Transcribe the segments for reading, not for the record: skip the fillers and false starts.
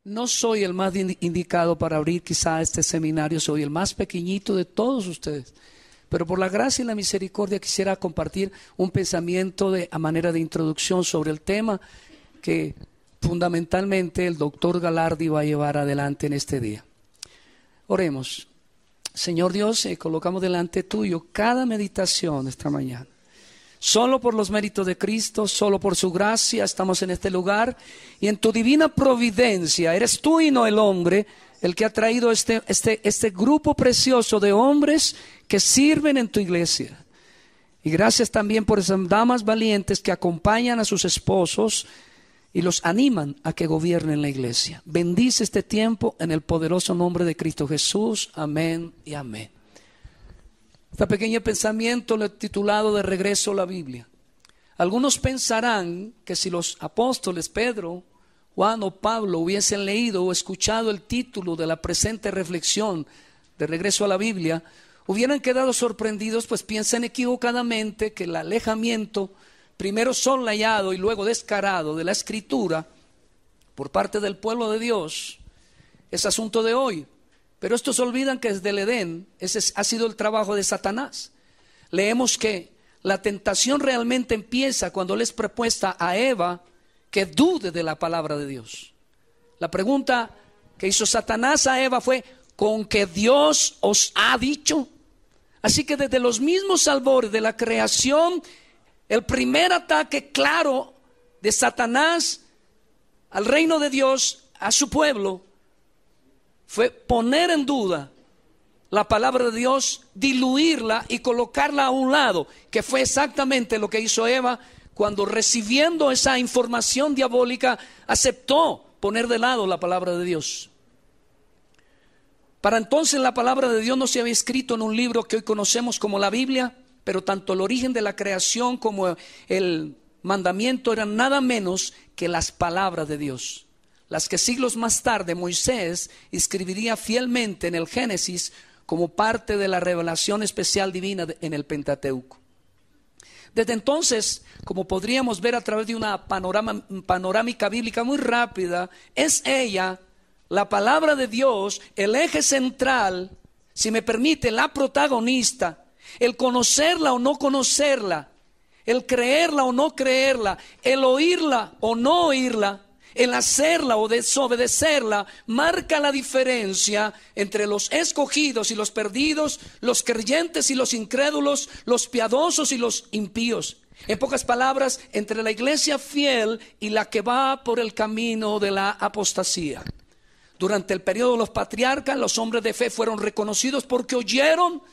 No soy el más indicado para abrir quizá este seminario, soy el más pequeñito de todos ustedes. Pero por la gracia y la misericordia quisiera compartir un pensamiento a manera de introducción sobre el tema que fundamentalmente el doctor Galardi va a llevar adelante en este día. Oremos. Señor Dios, colocamos delante tuyo cada meditación esta mañana. Solo por los méritos de Cristo, solo por su gracia estamos en este lugar, y en tu divina providencia eres tú y no el hombre el que ha traído este grupo precioso de hombres que sirven en tu iglesia. Y gracias también por esas damas valientes que acompañan a sus esposos y los animan a que gobiernen la iglesia. Bendice este tiempo en el poderoso nombre de Cristo Jesús. Amén y amén. Este pequeño pensamiento lo he titulado De regreso a la Biblia. Algunos pensarán que si los apóstoles Pedro, Juan o Pablo hubiesen leído o escuchado el título de la presente reflexión de regreso a la Biblia, hubieran quedado sorprendidos, pues piensan equivocadamente que el alejamiento, primero soslayado y luego descarado, de la Escritura por parte del pueblo de Dios es asunto de hoy. Pero estos olvidan que desde el Edén ese ha sido el trabajo de Satanás. Leemos que la tentación realmente empieza cuando le es propuesta a Eva que dude de la palabra de Dios. La pregunta que hizo Satanás a Eva fue: ¿con que Dios os ha dicho? Así que desde los mismos albores de la creación, el primer ataque claro de Satanás al reino de Dios, a su pueblo, fue poner en duda la palabra de Dios, diluirla y colocarla a un lado, que fue exactamente lo que hizo Eva cuando, recibiendo esa información diabólica, aceptó poner de lado la palabra de Dios. Para entonces la palabra de Dios no se había escrito en un libro que hoy conocemos como la Biblia, pero tanto el origen de la creación como el mandamiento eran nada menos que las palabras de Dios, las que siglos más tarde Moisés escribiría fielmente en el Génesis como parte de la revelación especial divina en el Pentateuco. Desde entonces, como podríamos ver a través de una panorámica bíblica muy rápida, es ella, la palabra de Dios, el eje central, si me permite, la protagonista, el conocerla o no conocerla, el creerla o no creerla, el oírla o no oírla, el hacerla o desobedecerla, marca la diferencia entre los escogidos y los perdidos, los creyentes y los incrédulos, los piadosos y los impíos. En pocas palabras, entre la iglesia fiel y la que va por el camino de la apostasía. Durante el periodo de los patriarcas, los hombres de fe fueron reconocidos porque oyeron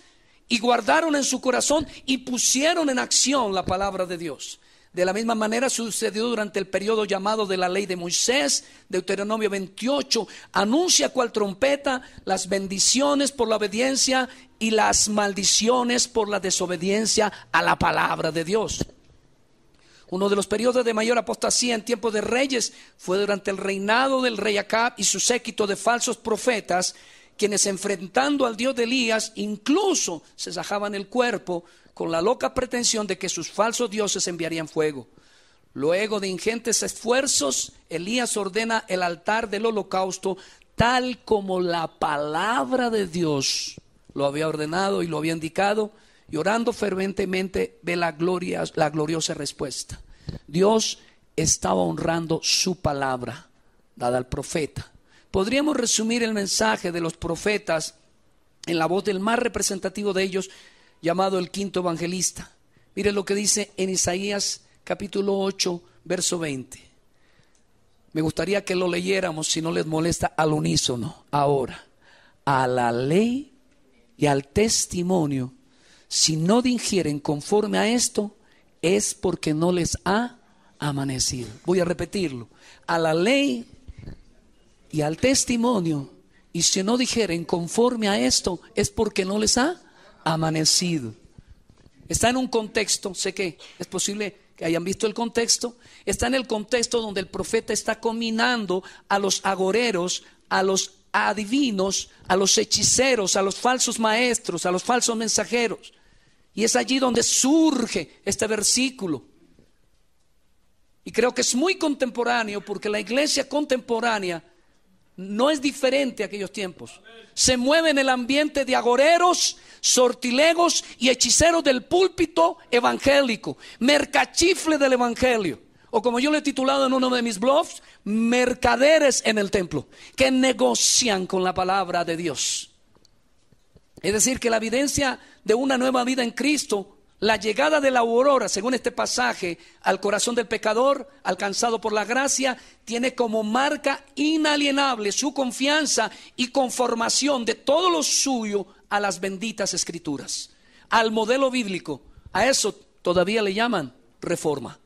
y guardaron en su corazón y pusieron en acción la palabra de Dios. De la misma manera sucedió durante el periodo llamado de la ley de Moisés. Deuteronomio 28 anuncia cual trompeta las bendiciones por la obediencia y las maldiciones por la desobediencia a la palabra de Dios. Uno de los periodos de mayor apostasía en tiempos de reyes fue durante el reinado del rey Acab y su séquito de falsos profetas, quienes, enfrentando al Dios de Elías, incluso se sajaban el cuerpo con la loca pretensión de que sus falsos dioses enviarían fuego. Luego de ingentes esfuerzos, Elías ordena el altar del holocausto tal como la palabra de Dios lo había ordenado y lo había indicado, y orando ferventemente ve la gloriosa respuesta. Dios estaba honrando su palabra dada al profeta. Podríamos resumir el mensaje de los profetas en la voz del más representativo de ellos, llamado el quinto evangelista. Mire lo que dice en Isaías capítulo 8, verso 20. Me gustaría que lo leyéramos, si no les molesta, al unísono. Ahora, a la ley y al testimonio, si no digieren conforme a esto, es porque no les ha amanecido. Voy a repetirlo. A la ley y al testimonio, y si no dijeren conforme a esto, es porque no les ha amanecido. Está en un contexto, sé que es posible que hayan visto el contexto, está en el contexto donde el profeta está combinando a los agoreros, a los adivinos, a los hechiceros, a los falsos maestros, a los falsos mensajeros. Y es allí donde surge este versículo. Y creo que es muy contemporáneo, porque la iglesia contemporánea no es diferente a aquellos tiempos. Se mueve en el ambiente de agoreros, sortilegos y hechiceros del púlpito evangélico, mercachifle del evangelio, o como yo le he titulado en uno de mis blogs, mercaderes en el templo, que negocian con la palabra de Dios. Es decir, que la evidencia de una nueva vida en Cristo, la llegada de la aurora, según este pasaje, al corazón del pecador, alcanzado por la gracia, tiene como marca inalienable su confianza y conformación de todo lo suyo a las benditas escrituras, al modelo bíblico. A eso todavía le llaman reforma.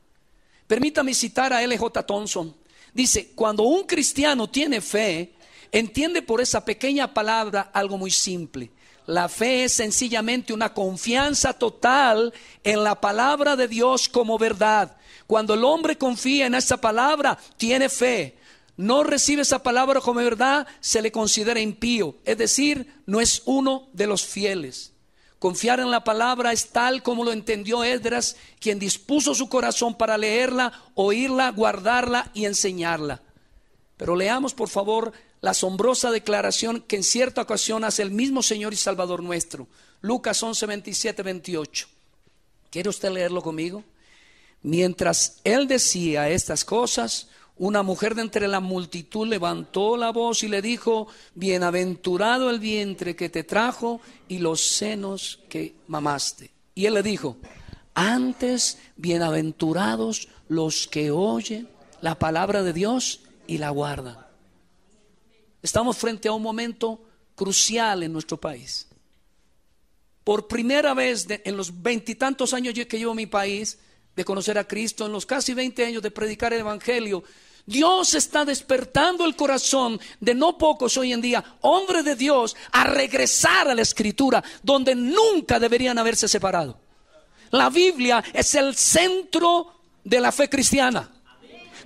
Permítame citar a L.J. Thompson. Dice, cuando un cristiano tiene fe, entiende por esa pequeña palabra algo muy simple. La fe es sencillamente una confianza total en la palabra de Dios como verdad. Cuando el hombre confía en esa palabra, tiene fe. No recibe esa palabra como verdad, se le considera impío. Es decir, no es uno de los fieles. Confiar en la palabra es tal como lo entendió Esdras, quien dispuso su corazón para leerla, oírla, guardarla y enseñarla. Pero leamos por favor la asombrosa declaración que en cierta ocasión hace el mismo Señor y Salvador nuestro. Lucas 11, 27, 28. ¿Quiere usted leerlo conmigo? Mientras él decía estas cosas, una mujer de entre la multitud levantó la voz y le dijo: bienaventurado el vientre que te trajo y los senos que mamaste. Y él le dijo: antes bienaventurados los que oyen la palabra de Dios y la guardan. Estamos frente a un momento crucial en nuestro país. Por primera vez en los 20 y tantos años que llevo en mi país de conocer a Cristo, en los casi 20 años de predicar el evangelio, Dios está despertando el corazón de no pocos hoy en día, hombres de Dios, a regresar a la Escritura, donde nunca deberían haberse separado. La Biblia es el centro de la fe cristiana.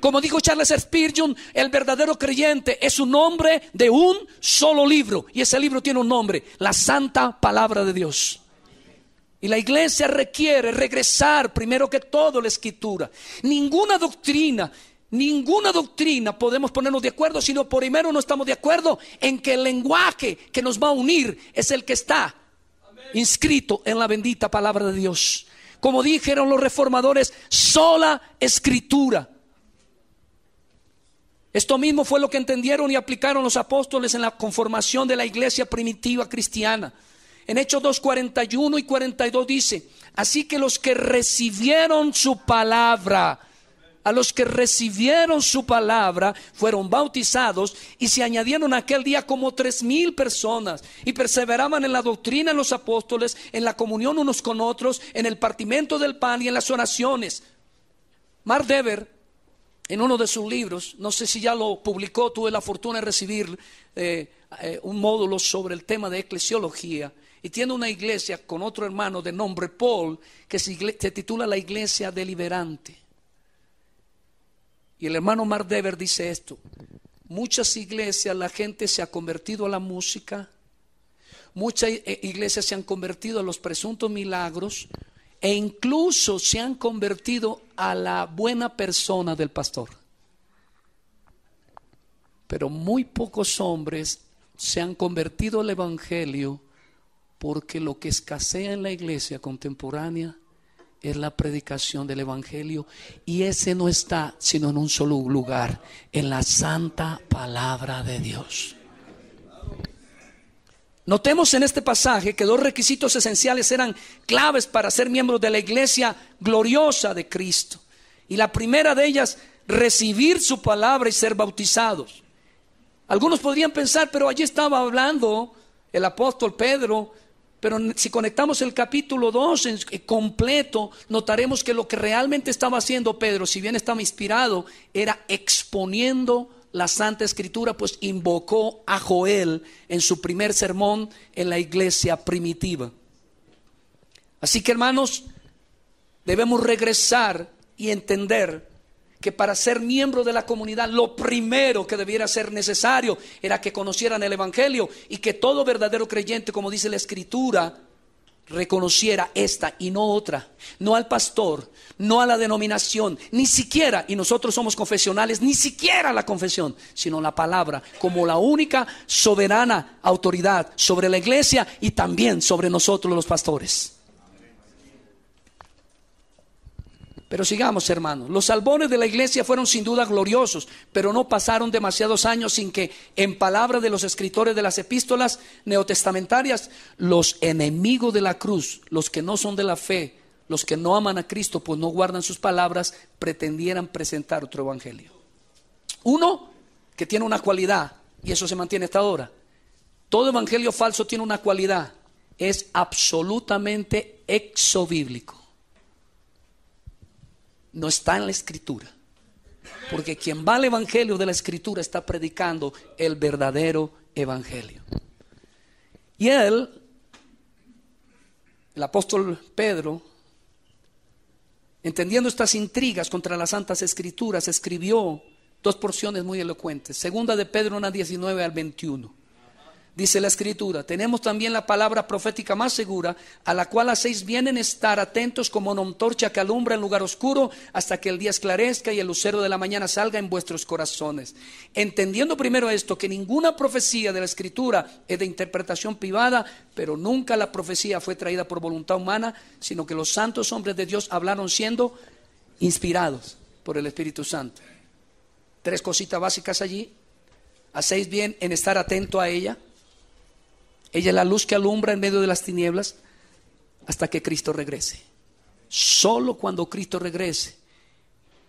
Como dijo Charles Spurgeon, el verdadero creyente es un hombre de un solo libro. Y ese libro tiene un nombre: la Santa Palabra de Dios. Y la iglesia requiere regresar primero que todo a la Escritura. Ninguna doctrina podemos ponernos de acuerdo, sino primero no estamos de acuerdo en que el lenguaje que nos va a unir es el que está inscrito en la bendita palabra de Dios. Como dijeron los reformadores, sola Escritura. Esto mismo fue lo que entendieron y aplicaron los apóstoles en la conformación de la iglesia primitiva cristiana. En Hechos 2, 41 y 42 dice: así que los que recibieron su palabra, a los que recibieron su palabra fueron bautizados, y se añadieron aquel día como 3,000 personas, y perseveraban en la doctrina de los apóstoles, en la comunión unos con otros, en el partimiento del pan y en las oraciones. Mark Dever, en uno de sus libros, no sé si ya lo publicó, tuve la fortuna de recibir un módulo sobre el tema de eclesiología, y tiene una iglesia con otro hermano de nombre Paul, que se titula La Iglesia Deliberante. Y el hermano Mark Dever dice esto: muchas iglesias la gente se ha convertido a la música, muchas iglesias se han convertido a los presuntos milagros, e incluso se han convertido a la buena persona del pastor. Pero muy pocos hombres se han convertido al evangelio, porque lo que escasea en la iglesia contemporánea es la predicación del evangelio, y ese no está sino en un solo lugar: en la santa palabra de Dios. Notemos en este pasaje que dos requisitos esenciales eran claves para ser miembros de la iglesia gloriosa de Cristo. Y la primera de ellas, recibir su palabra y ser bautizados. Algunos podrían pensar, pero allí estaba hablando el apóstol Pedro. Pero si conectamos el capítulo 2 en completo, notaremos que lo que realmente estaba haciendo Pedro, si bien estaba inspirado, era exponiendo la Santa Escritura, pues invocó a Joel en su primer sermón en la iglesia primitiva. Así que, hermanos, debemos regresar y entender que para ser miembro de la comunidad, lo primero que debiera ser necesario era que conocieran el evangelio, y que todo verdadero creyente, como dice la Escritura, reconociera esta y no otra, no al pastor, no a la denominación, ni siquiera, y nosotros somos confesionales, ni siquiera la confesión, sino la palabra como la única soberana autoridad sobre la iglesia y también sobre nosotros los pastores. Pero sigamos, hermanos. Los albores de la iglesia fueron sin duda gloriosos, pero no pasaron demasiados años sin que, en palabras de los escritores de las epístolas neotestamentarias, los enemigos de la cruz, los que no son de la fe, los que no aman a Cristo, pues no guardan sus palabras, pretendieran presentar otro evangelio. Uno que tiene una cualidad, y eso se mantiene hasta ahora. Todo evangelio falso tiene una cualidad: es absolutamente exobíblico. No está en la escritura, porque quien va al evangelio de la escritura está predicando el verdadero evangelio. Y el apóstol Pedro, entendiendo estas intrigas contra las santas escrituras, escribió dos porciones muy elocuentes. Segunda de Pedro 1:19 al 21. Dice la escritura: tenemos también la palabra profética más segura, a la cual hacéis bien en estar atentos como una antorcha que alumbra en lugar oscuro hasta que el día esclarezca y el lucero de la mañana salga en vuestros corazones. Entendiendo primero esto, que ninguna profecía de la escritura es de interpretación privada, pero nunca la profecía fue traída por voluntad humana, sino que los santos hombres de Dios hablaron siendo inspirados por el Espíritu Santo. Tres cositas básicas allí. Hacéis bien en estar atento a ella. Ella es la luz que alumbra en medio de las tinieblas hasta que Cristo regrese. Solo cuando Cristo regrese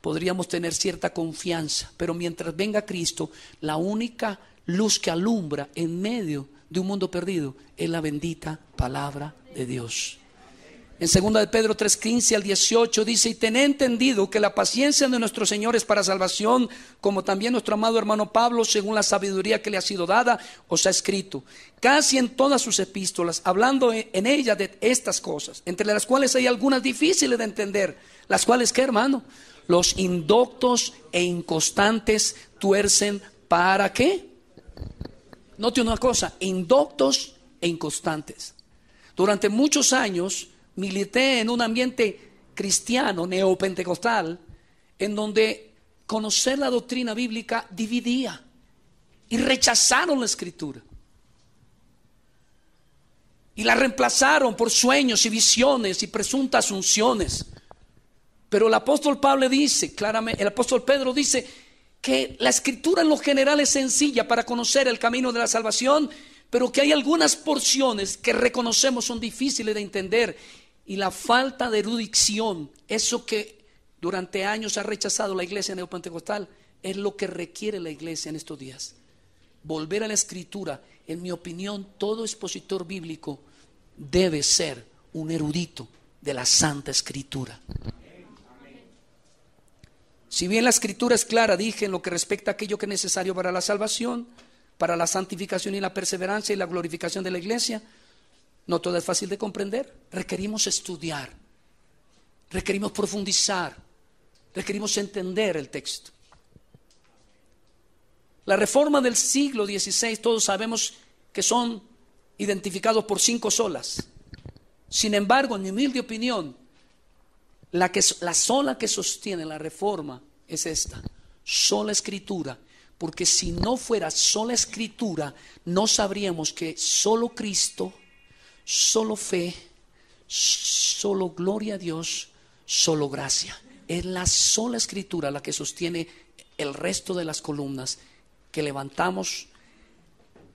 podríamos tener cierta confianza. Pero mientras venga Cristo, la única luz que alumbra en medio de un mundo perdido es la bendita palabra de Dios. En 2 de Pedro 3:15 al 18 dice: y tened entendido que la paciencia de nuestro Señor es para salvación, como también nuestro amado hermano Pablo, según la sabiduría que le ha sido dada, os ha escrito casi en todas sus epístolas, hablando en ella de estas cosas, entre las cuales hay algunas difíciles de entender, las cuales, ¿qué, hermano? Los indoctos e inconstantes tuercen para ¿qué? Note una cosa: indoctos e inconstantes. Durante muchos años milité en un ambiente cristiano neopentecostal en donde conocer la doctrina bíblica dividía y rechazaron la escritura y la reemplazaron por sueños y visiones y presuntas unciones. Pero el apóstol Pablo dice claramente, el apóstol Pedro dice que la escritura en lo general es sencilla para conocer el camino de la salvación, pero que hay algunas porciones que reconocemos son difíciles de entender. Y la falta de erudición, eso que durante años ha rechazado la iglesia neopentecostal, es lo que requiere la iglesia en estos días. Volver a la escritura. En mi opinión, todo expositor bíblico debe ser un erudito de la Santa Escritura. Si bien la escritura es clara, dije, en lo que respecta a aquello que es necesario para la salvación, para la santificación y la perseverancia y la glorificación de la iglesia, no todo es fácil de comprender. Requerimos estudiar, requerimos profundizar, requerimos entender el texto. La reforma del siglo XVI, todos sabemos que son identificados por 5 solas. Sin embargo, en mi humilde opinión, la sola que sostiene la reforma es esta: sola escritura. Porque si no fuera sola escritura, no sabríamos que solo Cristo, solo fe, solo gloria a Dios, solo gracia. Es la sola escritura la que sostiene el resto de las columnas que levantamos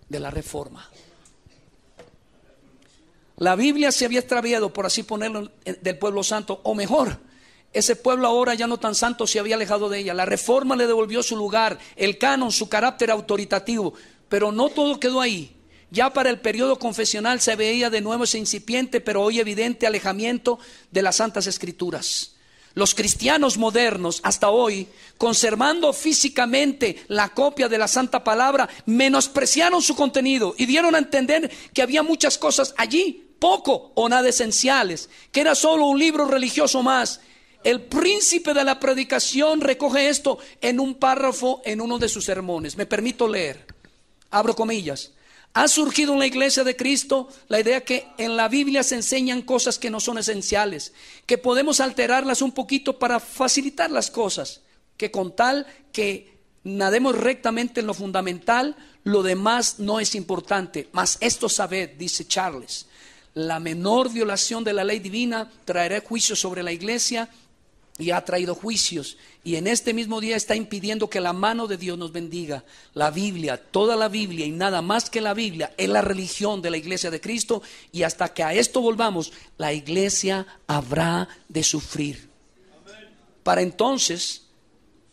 de la reforma. La Biblia se había extraviado, por así ponerlo, del pueblo santo, o mejor, ese pueblo ahora ya no tan santo se había alejado de ella. La reforma le devolvió su lugar, el canon, su carácter autoritativo. Pero no todo quedó ahí. Ya para el periodo confesional se veía de nuevo ese incipiente pero hoy evidente alejamiento de las Santas Escrituras. Los cristianos modernos hasta hoy, conservando físicamente la copia de la Santa Palabra, menospreciaron su contenido y dieron a entender que había muchas cosas allí, poco o nada esenciales, que era solo un libro religioso más. El príncipe de la predicación recoge esto en un párrafo en uno de sus sermones. Me permito leer, abro comillas: Ha surgido en la iglesia de Cristo la idea que en la Biblia se enseñan cosas que no son esenciales, que podemos alterarlas un poquito para facilitar las cosas, que con tal que nademos rectamente en lo fundamental, lo demás no es importante. Mas esto sabed, dice Charles, la menor violación de la ley divina traerá juicio sobre la iglesia, y ha traído juicios, y en este mismo día está impidiendo que la mano de Dios nos bendiga. La Biblia, toda la Biblia y nada más que la Biblia es la religión de la iglesia de Cristo, y hasta que a esto volvamos, la iglesia habrá de sufrir. Para entonces,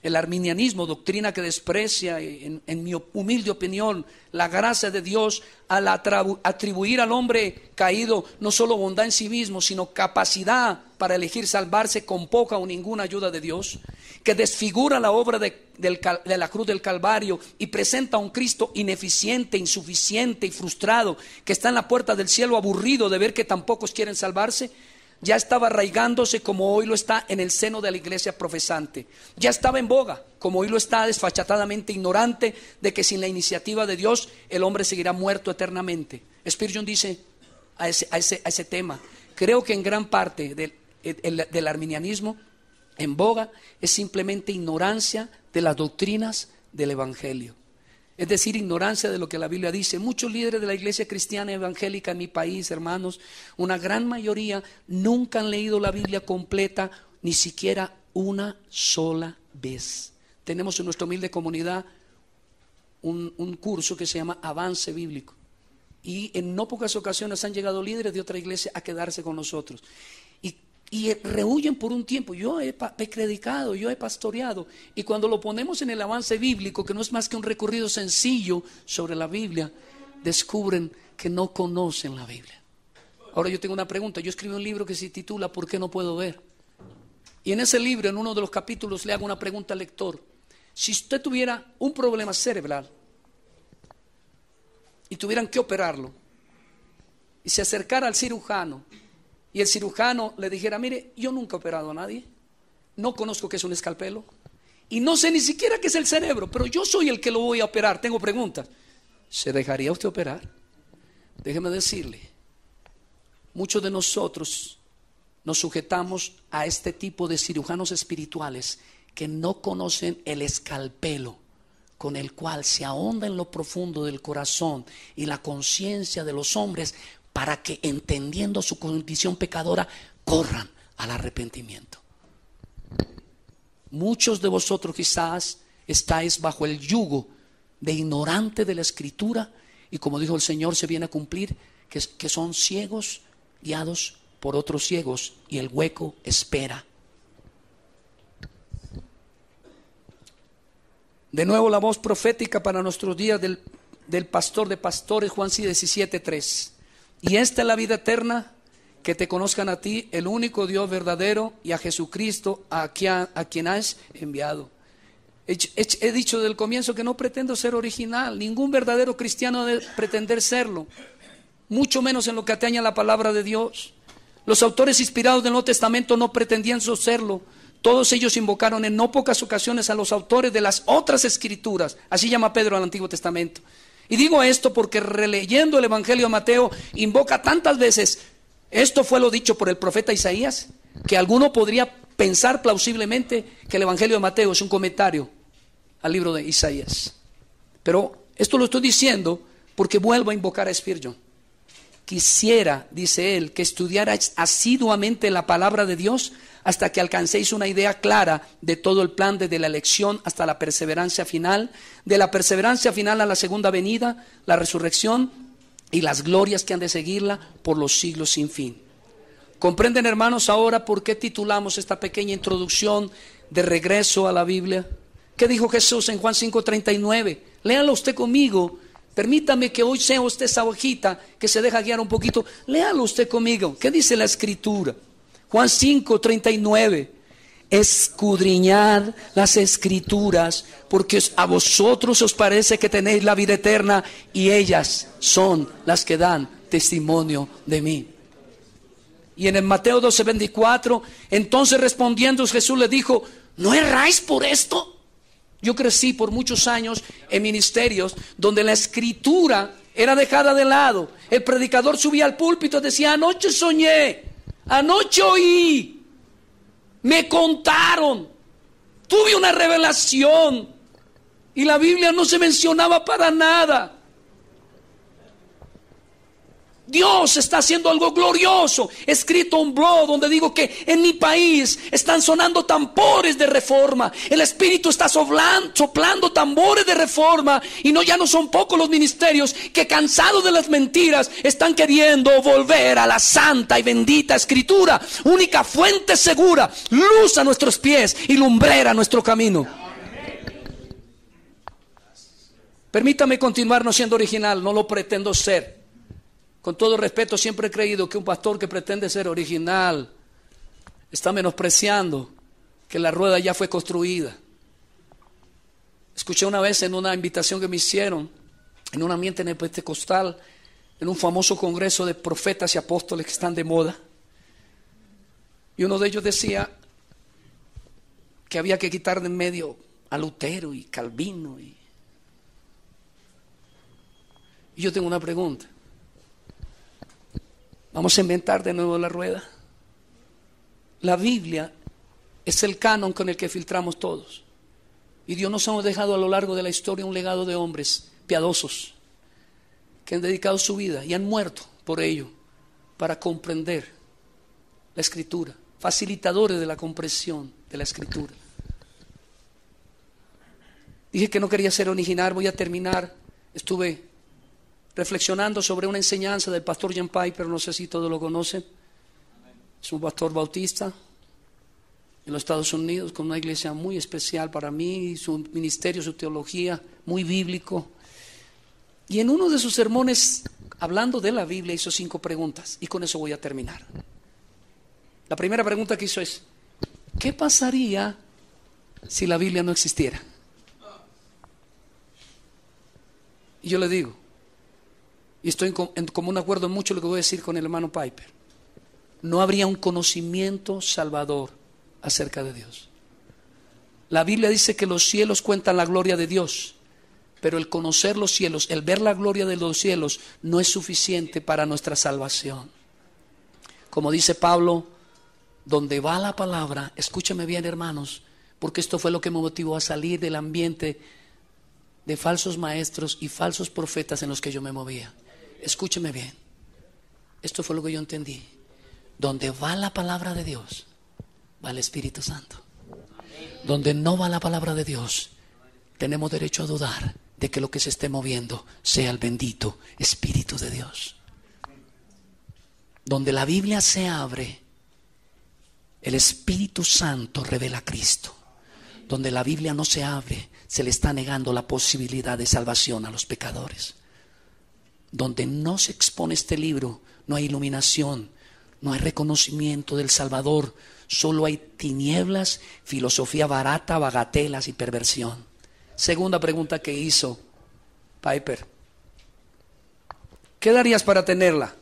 el arminianismo, doctrina que desprecia, en mi humilde opinión, la gracia de Dios, al atribuir al hombre caído no solo bondad en sí mismo, sino capacidad para elegir salvarse con poca o ninguna ayuda de Dios, que desfigura la obra de la cruz del Calvario y presenta a un Cristo ineficiente, insuficiente y frustrado, que está en la puerta del cielo aburrido de ver que tan pocos quieren salvarse. Ya estaba arraigándose como hoy lo está en el seno de la iglesia profesante. Ya estaba en boga como hoy lo está, desfachatadamente ignorante de que sin la iniciativa de Dios el hombre seguirá muerto eternamente. Spurgeon dice a ese tema: creo que en gran parte del arminianismo en boga es simplemente ignorancia de las doctrinas del evangelio. Es decir, ignorancia de lo que la Biblia dice. Muchos líderes de la iglesia cristiana evangélica en mi país, hermanos, una gran mayoría nunca han leído la Biblia completa, ni siquiera una sola vez. Tenemos en nuestra humilde comunidad un curso que se llama Avance Bíblico, y en no pocas ocasiones han llegado líderes de otra iglesia a quedarse con nosotros y rehuyen por un tiempo. Yo he predicado, yo he pastoreado, y cuando lo ponemos en el avance bíblico, que no es más que un recorrido sencillo sobre la Biblia, descubren que no conocen la Biblia. Ahora yo tengo una pregunta. Yo escribí un libro que se titula ¿Por qué no puedo ver? Y en ese libro, en uno de los capítulos, le hago una pregunta al lector. Si usted tuviera un problema cerebral y tuvieran que operarlo, y se acercara al cirujano, y el cirujano le dijera: mire, yo nunca he operado a nadie, no conozco qué es un escalpelo, y no sé ni siquiera qué es el cerebro, pero yo soy el que lo voy a operar, tengo preguntas, ¿se dejaría usted operar? Déjeme decirle, muchos de nosotros nos sujetamos a este tipo de cirujanos espirituales que no conocen el escalpelo con el cual se ahonda en lo profundo del corazón y la conciencia de los hombres, para que, entendiendo su condición pecadora, corran al arrepentimiento. Muchos de vosotros quizás estáis bajo el yugo de ignorante de la Escritura, y como dijo el Señor, se viene a cumplir que son ciegos guiados por otros ciegos, y el hueco espera. De nuevo la voz profética para nuestros días del pastor de pastores, Juan 17:3. Y esta es la vida eterna, que te conozcan a ti, el único Dios verdadero, y a Jesucristo, a quien has enviado. He dicho desde el comienzo que no pretendo ser original. Ningún verdadero cristiano debe pretender serlo, mucho menos en lo que atañe a la palabra de Dios. Los autores inspirados del Nuevo Testamento no pretendían serlo. Todos ellos invocaron en no pocas ocasiones a los autores de las otras escrituras. Así llama Pedro al Antiguo Testamento. Y digo esto porque, releyendo el Evangelio de Mateo, invoca tantas veces: esto fue lo dicho por el profeta Isaías, que alguno podría pensar plausiblemente que el Evangelio de Mateo es un comentario al libro de Isaías. Pero esto lo estoy diciendo porque vuelvo a invocar a Spurgeon. Quisiera, dice él, que estudiarais asiduamente la palabra de Dios hasta que alcancéis una idea clara de todo el plan, desde la elección hasta la perseverancia final, de la perseverancia final a la segunda venida, la resurrección y las glorias que han de seguirla por los siglos sin fin. ¿Comprenden, hermanos, ahora por qué titulamos esta pequeña introducción de regreso a la Biblia? ¿Qué dijo Jesús en Juan 5:39? Léalo usted conmigo. Permítame que hoy sea usted esa hojita que se deja guiar un poquito. Léalo usted conmigo. ¿Qué dice la Escritura? Juan 5:39. Escudriñad las Escrituras, porque a vosotros os parece que tenéis la vida eterna, y ellas son las que dan testimonio de mí. Y en el Mateo 12:24, entonces respondiendo Jesús le dijo: ¿no erráis por esto? Yo crecí por muchos años en ministerios donde la Escritura era dejada de lado. El predicador subía al púlpito y decía: anoche soñé, anoche oí, me contaron, tuve una revelación. Y la Biblia no se mencionaba para nada. Dios está haciendo algo glorioso. He escrito un blog donde digo que en mi país están sonando tambores de reforma. El Espíritu está soplando tambores de reforma. Y ya no son pocos los ministerios que, cansados de las mentiras, están queriendo volver a la santa y bendita Escritura, única fuente segura, luz a nuestros pies y lumbrera a nuestro camino. Permítame continuar no siendo original, no lo pretendo ser. Con todo respeto, siempre he creído que un pastor que pretende ser original está menospreciando que la rueda ya fue construida. Escuché una vez en una invitación que me hicieron, en un ambiente pentecostal, en un famoso congreso de profetas y apóstoles que están de moda, y uno de ellos decía que había que quitar de en medio a Lutero y Calvino. Y yo tengo una pregunta. Vamos a inventar de nuevo la rueda. La Biblia es el canon con el que filtramos todos. Y Dios nos ha dejado a lo largo de la historia un legado de hombres piadosos que han dedicado su vida y han muerto por ello para comprender la Escritura, facilitadores de la comprensión de la Escritura. Dije que no quería ser original, voy a terminar. Estuve reflexionando sobre una enseñanza del pastor John Piper, no sé si todos lo conocen. Es un pastor bautista en los Estados Unidos, con una iglesia muy especial para mí, su ministerio, su teología, muy bíblico. Y en uno de sus sermones, hablando de la Biblia, hizo 5 preguntas, y con eso voy a terminar. La primera pregunta que hizo es: ¿qué pasaría si la Biblia no existiera? Y yo le digo, y estoy en común acuerdo en mucho lo que voy a decir con el hermano Piper: no habría un conocimiento salvador acerca de Dios. La Biblia dice que los cielos cuentan la gloria de Dios, pero el conocer los cielos, el ver la gloria de los cielos, no es suficiente para nuestra salvación. Como dice Pablo, donde va la palabra, escúchame bien, hermanos, porque esto fue lo que me motivó a salir del ambiente de falsos maestros y falsos profetas en los que yo me movía. Escúcheme bien, esto fue lo que yo entendí: donde va la palabra de Dios, va el Espíritu Santo. Donde no va la palabra de Dios, tenemos derecho a dudar de que lo que se esté moviendo sea el bendito Espíritu de Dios. Donde la Biblia se abre, el Espíritu Santo revela a Cristo. Donde la Biblia no se abre, se le está negando la posibilidad de salvación a los pecadores. Donde no se expone este libro, no hay iluminación, no hay reconocimiento del Salvador, solo hay tinieblas, filosofía barata, bagatelas y perversión. Segunda pregunta que hizo Piper: ¿qué darías para tenerla?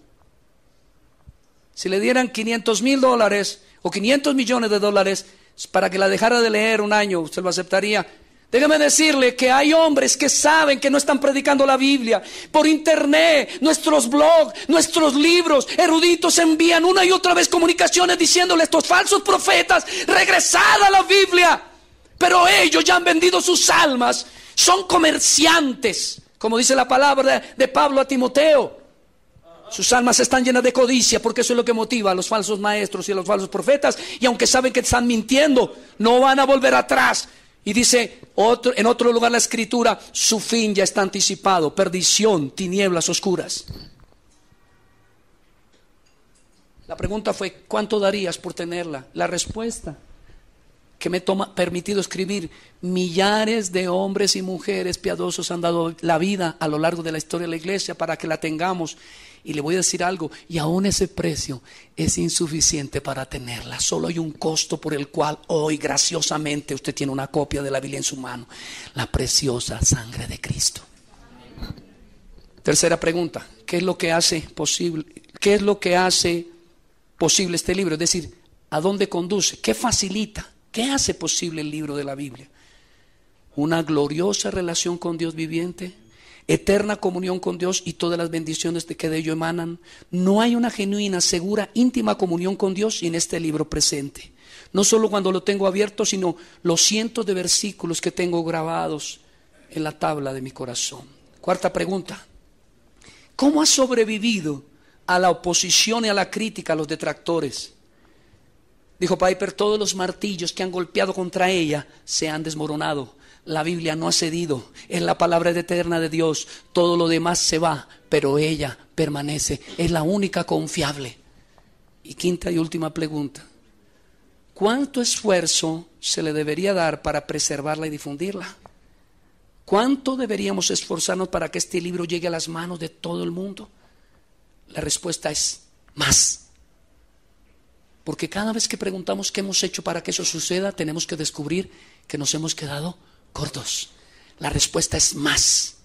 Si le dieran $500,000 o $500 millones para que la dejara de leer un año, ¿usted lo aceptaría? Déjame decirle que hay hombres que saben que no están predicando la Biblia. Por internet, nuestros blogs, nuestros libros, eruditos envían una y otra vez comunicaciones diciéndole a estos falsos profetas: regresad a la Biblia. Pero ellos ya han vendido sus almas, son comerciantes, como dice la palabra de Pablo a Timoteo. Sus almas están llenas de codicia, porque eso es lo que motiva a los falsos maestros y a los falsos profetas. Y aunque saben que están mintiendo, no van a volver atrás. Y dice en otro lugar la Escritura: su fin ya está anticipado, perdición, tinieblas oscuras. La pregunta fue: ¿cuánto darías por tenerla? La respuesta que me ha permitido escribir: millares de hombres y mujeres piadosos han dado la vida a lo largo de la historia de la iglesia para que la tengamos. Y le voy a decir algo: y aún ese precio es insuficiente para tenerla. Solo hay un costo por el cual hoy graciosamente usted tiene una copia de la Biblia en su mano: la preciosa sangre de Cristo. Tercera pregunta: ¿qué es lo que hace posible? ¿Qué es lo que hace posible este libro? Es decir, ¿a dónde conduce? ¿Qué facilita? ¿Qué hace posible el libro de la Biblia? Una gloriosa relación con Dios viviente, eterna comunión con Dios y todas las bendiciones que de ello emanan. No hay una genuina, segura, íntima comunión con Dios sin este libro presente. No solo cuando lo tengo abierto, sino los cientos de versículos que tengo grabados en la tabla de mi corazón. Cuarta pregunta: ¿cómo has sobrevivido a la oposición y a la crítica, a los detractores? Dijo Piper: todos los martillos que han golpeado contra ella se han desmoronado. La Biblia no ha cedido, es la palabra eterna de Dios. Todo lo demás se va, pero ella permanece, es la única confiable. Y quinta y última pregunta: ¿cuánto esfuerzo se le debería dar para preservarla y difundirla? ¿Cuánto deberíamos esforzarnos para que este libro llegue a las manos de todo el mundo? La respuesta es más. Porque cada vez que preguntamos qué hemos hecho para que eso suceda, tenemos que descubrir que nos hemos quedado cortos. La respuesta es más.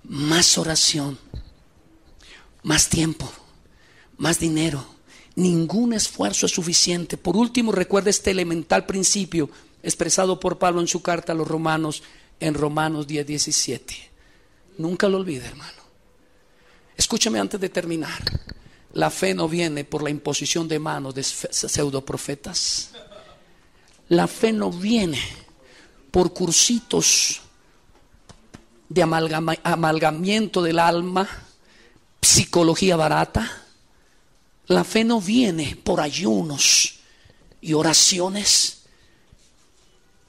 Más oración, más tiempo, más dinero. Ningún esfuerzo es suficiente. Por último, recuerda este elemental principio expresado por Pablo en su carta a los Romanos, en Romanos 10:17. Nunca lo olvide, hermano. Escúchame antes de terminar. La fe no viene por la imposición de manos de pseudoprofetas. La fe no viene por cursitos de amalgamiento del alma, psicología barata. La fe no viene por ayunos y oraciones.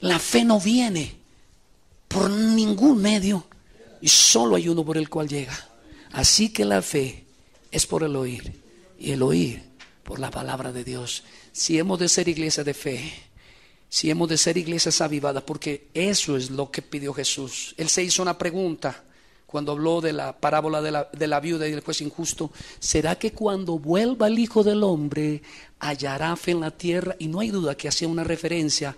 La fe no viene por ningún medio, y solo hay uno por el cual llega. Así que la fe es por el oír, y el oír por la palabra de Dios. Si hemos de ser iglesia de fe, si hemos de ser iglesias avivadas, porque eso es lo que pidió Jesús. Él se hizo una pregunta cuando habló de la parábola de la viuda y del juez injusto: ¿será que cuando vuelva el Hijo del Hombre hallará fe en la tierra? Y no hay duda que hacía una referencia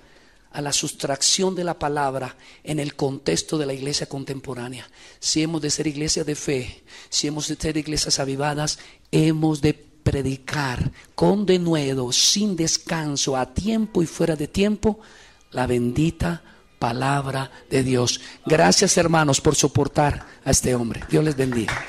a la sustracción de la palabra en el contexto de la iglesia contemporánea. Si hemos de ser iglesia de fe, si hemos de ser iglesias avivadas, hemos de predicar con denuedo, sin descanso, a tiempo y fuera de tiempo, la bendita palabra de Dios. Gracias, hermanos, por soportar a este hombre. Dios les bendiga.